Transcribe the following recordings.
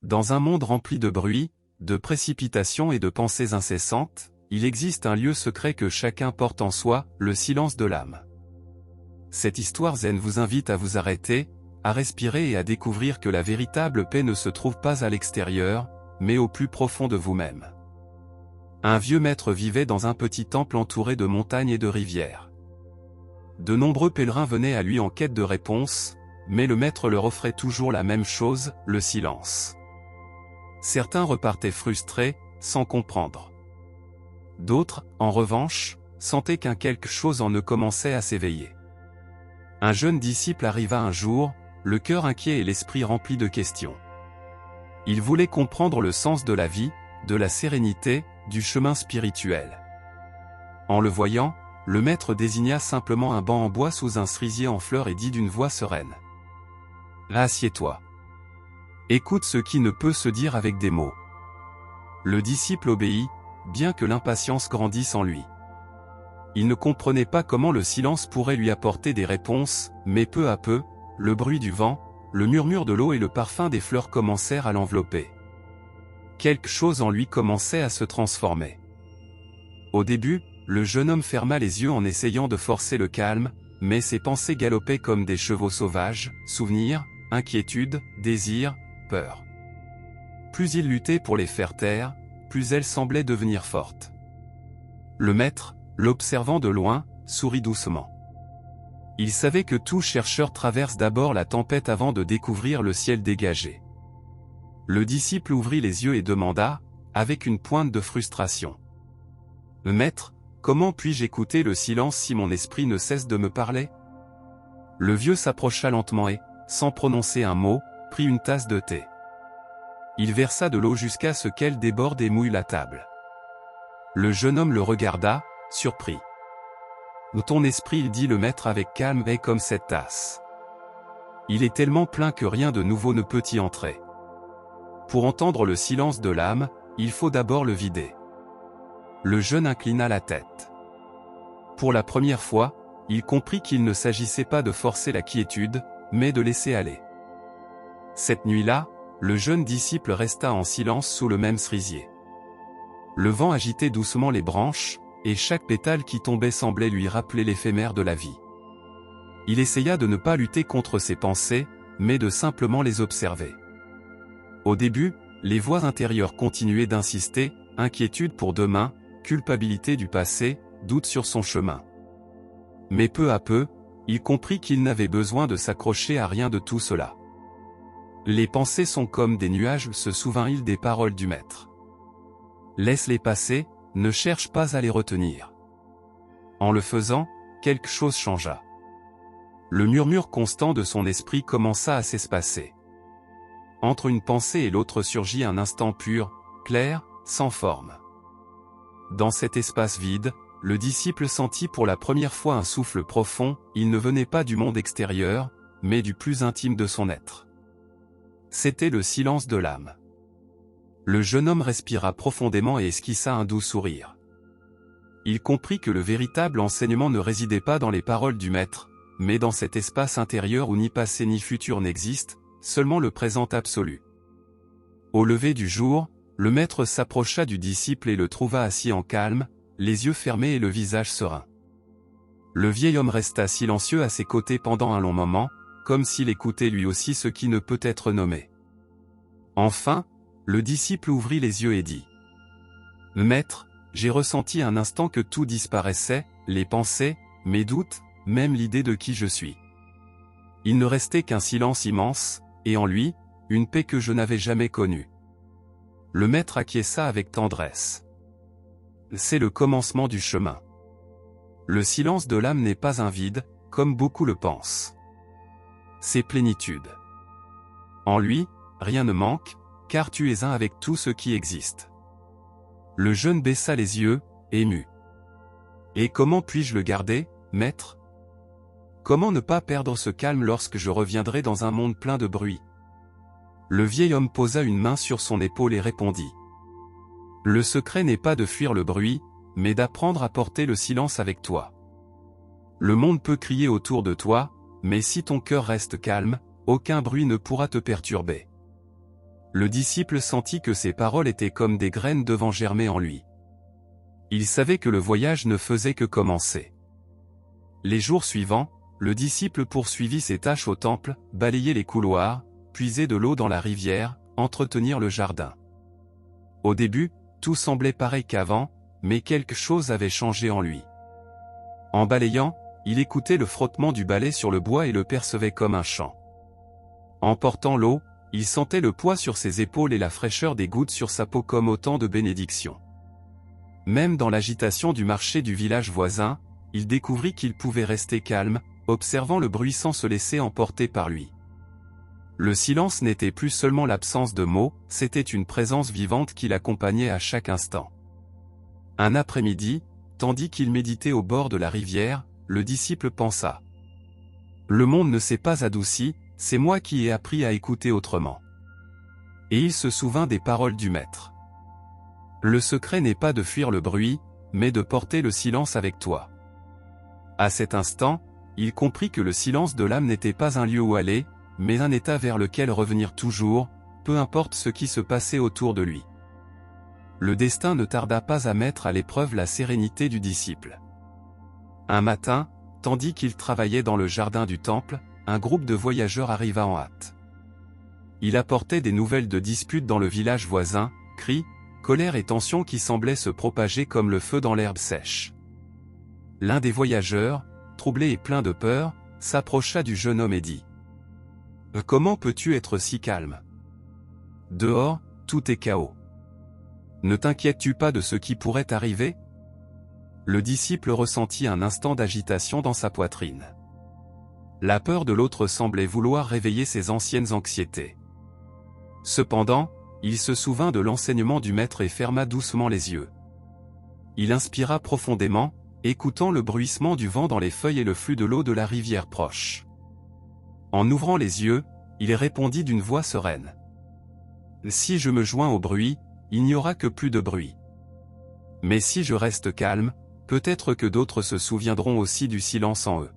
Dans un monde rempli de bruit, de précipitations et de pensées incessantes, il existe un lieu secret que chacun porte en soi, le silence de l'âme. Cette histoire zen vous invite à vous arrêter, à respirer et à découvrir que la véritable paix ne se trouve pas à l'extérieur, mais au plus profond de vous-même. Un vieux maître vivait dans un petit temple entouré de montagnes et de rivières. De nombreux pèlerins venaient à lui en quête de réponses, mais le maître leur offrait toujours la même chose, le silence. Certains repartaient frustrés, sans comprendre. D'autres, en revanche, sentaient qu'un quelque chose en eux commençait à s'éveiller. Un jeune disciple arriva un jour, le cœur inquiet et l'esprit rempli de questions. Il voulait comprendre le sens de la vie, de la sérénité, du chemin spirituel. En le voyant, le maître désigna simplement un banc en bois sous un cerisier en fleurs et dit d'une voix sereine. « Assieds-toi. Écoute ce qui ne peut se dire avec des mots. » Le disciple obéit, bien que l'impatience grandisse en lui. Il ne comprenait pas comment le silence pourrait lui apporter des réponses, mais peu à peu, le bruit du vent, le murmure de l'eau et le parfum des fleurs commencèrent à l'envelopper. Quelque chose en lui commençait à se transformer. Au début, le jeune homme ferma les yeux en essayant de forcer le calme, mais ses pensées galopaient comme des chevaux sauvages, souvenirs, inquiétudes, désirs, peur. Plus il luttait pour les faire taire, plus elles semblaient devenir fortes. Le maître, l'observant de loin, sourit doucement. Il savait que tout chercheur traverse d'abord la tempête avant de découvrir le ciel dégagé. Le disciple ouvrit les yeux et demanda, avec une pointe de frustration. « Maître, comment puis-je écouter le silence si mon esprit ne cesse de me parler ?» Le vieux s'approcha lentement et, sans prononcer un mot, prit une tasse de thé. Il versa de l'eau jusqu'à ce qu'elle déborde et mouille la table. Le jeune homme le regarda, surpris. « Ton esprit, dit le maître avec calme, est comme cette tasse. Il est tellement plein que rien de nouveau ne peut y entrer. Pour entendre le silence de l'âme, il faut d'abord le vider. » Le jeune inclina la tête. Pour la première fois, il comprit qu'il ne s'agissait pas de forcer la quiétude, mais de laisser aller. Cette nuit-là, le jeune disciple resta en silence sous le même cerisier. Le vent agitait doucement les branches, et chaque pétale qui tombait semblait lui rappeler l'éphémère de la vie. Il essaya de ne pas lutter contre ses pensées, mais de simplement les observer. Au début, les voix intérieures continuaient d'insister, inquiétude pour demain, culpabilité du passé, doute sur son chemin. Mais peu à peu, il comprit qu'il n'avait besoin de s'accrocher à rien de tout cela. Les pensées sont comme des nuages, se souvint-il des paroles du maître. Laisse-les passer, ne cherche pas à les retenir. En le faisant, quelque chose changea. Le murmure constant de son esprit commença à s'espacer. Entre une pensée et l'autre surgit un instant pur, clair, sans forme. Dans cet espace vide, le disciple sentit pour la première fois un souffle profond, il ne venait pas du monde extérieur, mais du plus intime de son être. C'était le silence de l'âme. Le jeune homme respira profondément et esquissa un doux sourire. Il comprit que le véritable enseignement ne résidait pas dans les paroles du maître, mais dans cet espace intérieur où ni passé ni futur n'existe, seulement le présent absolu. Au lever du jour, le maître s'approcha du disciple et le trouva assis en calme, les yeux fermés et le visage serein. Le vieil homme resta silencieux à ses côtés pendant un long moment, comme s'il écoutait lui aussi ce qui ne peut être nommé. Enfin, le disciple ouvrit les yeux et dit « Maître, j'ai ressenti un instant que tout disparaissait, les pensées, mes doutes, même l'idée de qui je suis. Il ne restait qu'un silence immense, et en lui, une paix que je n'avais jamais connue. » Le maître acquiesça avec tendresse. C'est le commencement du chemin. Le silence de l'âme n'est pas un vide, comme beaucoup le pensent. C'est plénitude. En lui, rien ne manque, car tu es un avec tout ce qui existe. Le jeune baissa les yeux, ému. Et comment puis-je le garder, maître? Comment ne pas perdre ce calme lorsque je reviendrai dans un monde plein de bruit? Le vieil homme posa une main sur son épaule et répondit. Le secret n'est pas de fuir le bruit, mais d'apprendre à porter le silence avec toi. Le monde peut crier autour de toi, mais si ton cœur reste calme, aucun bruit ne pourra te perturber. Le disciple sentit que ces paroles étaient comme des graines devant germer en lui. Il savait que le voyage ne faisait que commencer. Les jours suivants, le disciple poursuivit ses tâches au temple, balayer les couloirs, puiser de l'eau dans la rivière, entretenir le jardin. Au début, tout semblait pareil qu'avant, mais quelque chose avait changé en lui. En balayant, il écoutait le frottement du balai sur le bois et le percevait comme un chant. En portant l'eau, il sentait le poids sur ses épaules et la fraîcheur des gouttes sur sa peau comme autant de bénédictions. Même dans l'agitation du marché du village voisin, il découvrit qu'il pouvait rester calme, observant le bruit sans se laisser emporter par lui. Le silence n'était plus seulement l'absence de mots, c'était une présence vivante qui l'accompagnait à chaque instant. Un après-midi, tandis qu'il méditait au bord de la rivière, le disciple pensa. Le monde ne s'est pas adouci, c'est moi qui ai appris à écouter autrement. Et il se souvint des paroles du maître. Le secret n'est pas de fuir le bruit, mais de porter le silence avec toi. À cet instant, il comprit que le silence de l'âme n'était pas un lieu où aller, mais un état vers lequel revenir toujours, peu importe ce qui se passait autour de lui. Le destin ne tarda pas à mettre à l'épreuve la sérénité du disciple. Un matin, tandis qu'il travaillait dans le jardin du temple, un groupe de voyageurs arriva en hâte. Il apportait des nouvelles de disputes dans le village voisin, cris, colère et tensions qui semblaient se propager comme le feu dans l'herbe sèche. L'un des voyageurs, troublé et plein de peur, s'approcha du jeune homme et dit « Comment peux-tu être si calme ? Dehors, tout est chaos. Ne t'inquiètes-tu pas de ce qui pourrait arriver ?» Le disciple ressentit un instant d'agitation dans sa poitrine. La peur de l'autre semblait vouloir réveiller ses anciennes anxiétés. Cependant, il se souvint de l'enseignement du maître et ferma doucement les yeux. Il inspira profondément, écoutant le bruissement du vent dans les feuilles et le flux de l'eau de la rivière proche. En ouvrant les yeux, il répondit d'une voix sereine. « Si je me joins au bruit, il n'y aura que plus de bruit. Mais si je reste calme, peut-être que d'autres se souviendront aussi du silence en eux. »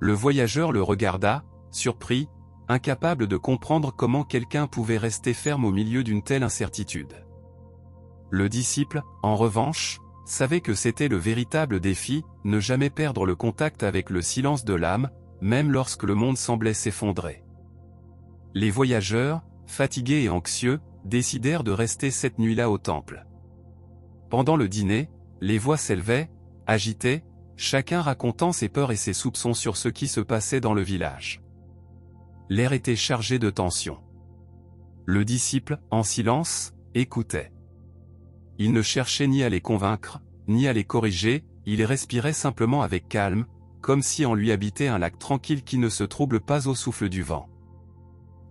Le voyageur le regarda, surpris, incapable de comprendre comment quelqu'un pouvait rester ferme au milieu d'une telle incertitude. Le disciple, en revanche, savait que c'était le véritable défi, ne jamais perdre le contact avec le silence de l'âme, même lorsque le monde semblait s'effondrer. Les voyageurs, fatigués et anxieux, décidèrent de rester cette nuit-là au temple. Pendant le dîner, les voix s'élevaient, agitées, chacun racontant ses peurs et ses soupçons sur ce qui se passait dans le village. L'air était chargé de tension. Le disciple, en silence, écoutait. Il ne cherchait ni à les convaincre, ni à les corriger, il respirait simplement avec calme, comme si en lui habitait un lac tranquille qui ne se trouble pas au souffle du vent.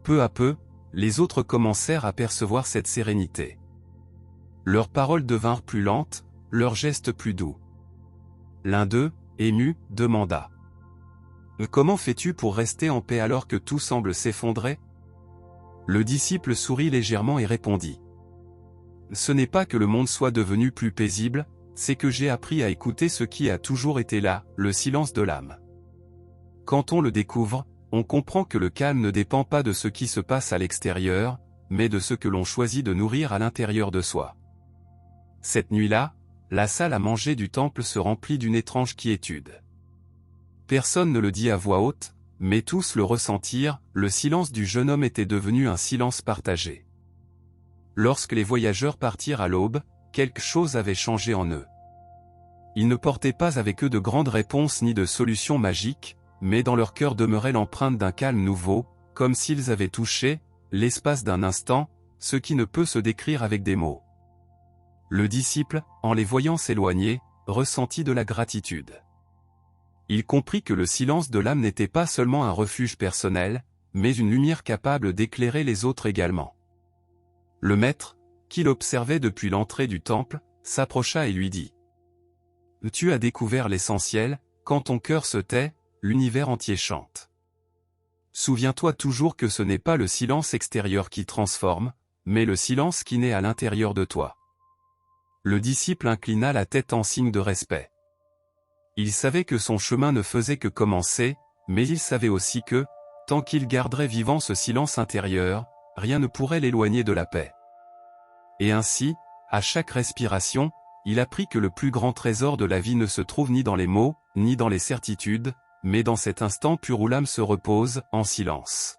Peu à peu, les autres commencèrent à percevoir cette sérénité. Leurs paroles devinrent plus lentes, leurs gestes plus doux. L'un d'eux, ému, demanda « Comment fais-tu pour rester en paix alors que tout semble s'effondrer ?» Le disciple sourit légèrement et répondit « Ce n'est pas que le monde soit devenu plus paisible, c'est que j'ai appris à écouter ce qui a toujours été là, le silence de l'âme. Quand on le découvre, on comprend que le calme ne dépend pas de ce qui se passe à l'extérieur, mais de ce que l'on choisit de nourrir à l'intérieur de soi. » Cette nuit-là, la salle à manger du temple se remplit d'une étrange quiétude. Personne ne le dit à voix haute, mais tous le ressentirent, le silence du jeune homme était devenu un silence partagé. Lorsque les voyageurs partirent à l'aube, quelque chose avait changé en eux. Ils ne portaient pas avec eux de grandes réponses ni de solutions magiques, mais dans leur cœur demeurait l'empreinte d'un calme nouveau, comme s'ils avaient touché, l'espace d'un instant, ce qui ne peut se décrire avec des mots. Le disciple, en les voyant s'éloigner, ressentit de la gratitude. Il comprit que le silence de l'âme n'était pas seulement un refuge personnel, mais une lumière capable d'éclairer les autres également. Le maître, qui l'observait depuis l'entrée du temple, s'approcha et lui dit « Tu as découvert l'essentiel, quand ton cœur se tait, l'univers entier chante. Souviens-toi toujours que ce n'est pas le silence extérieur qui transforme, mais le silence qui naît à l'intérieur de toi. » Le disciple inclina la tête en signe de respect. Il savait que son chemin ne faisait que commencer, mais il savait aussi que, tant qu'il garderait vivant ce silence intérieur, rien ne pourrait l'éloigner de la paix. Et ainsi, à chaque respiration, il apprit que le plus grand trésor de la vie ne se trouve ni dans les mots, ni dans les certitudes, mais dans cet instant pur où l'âme se repose, en silence.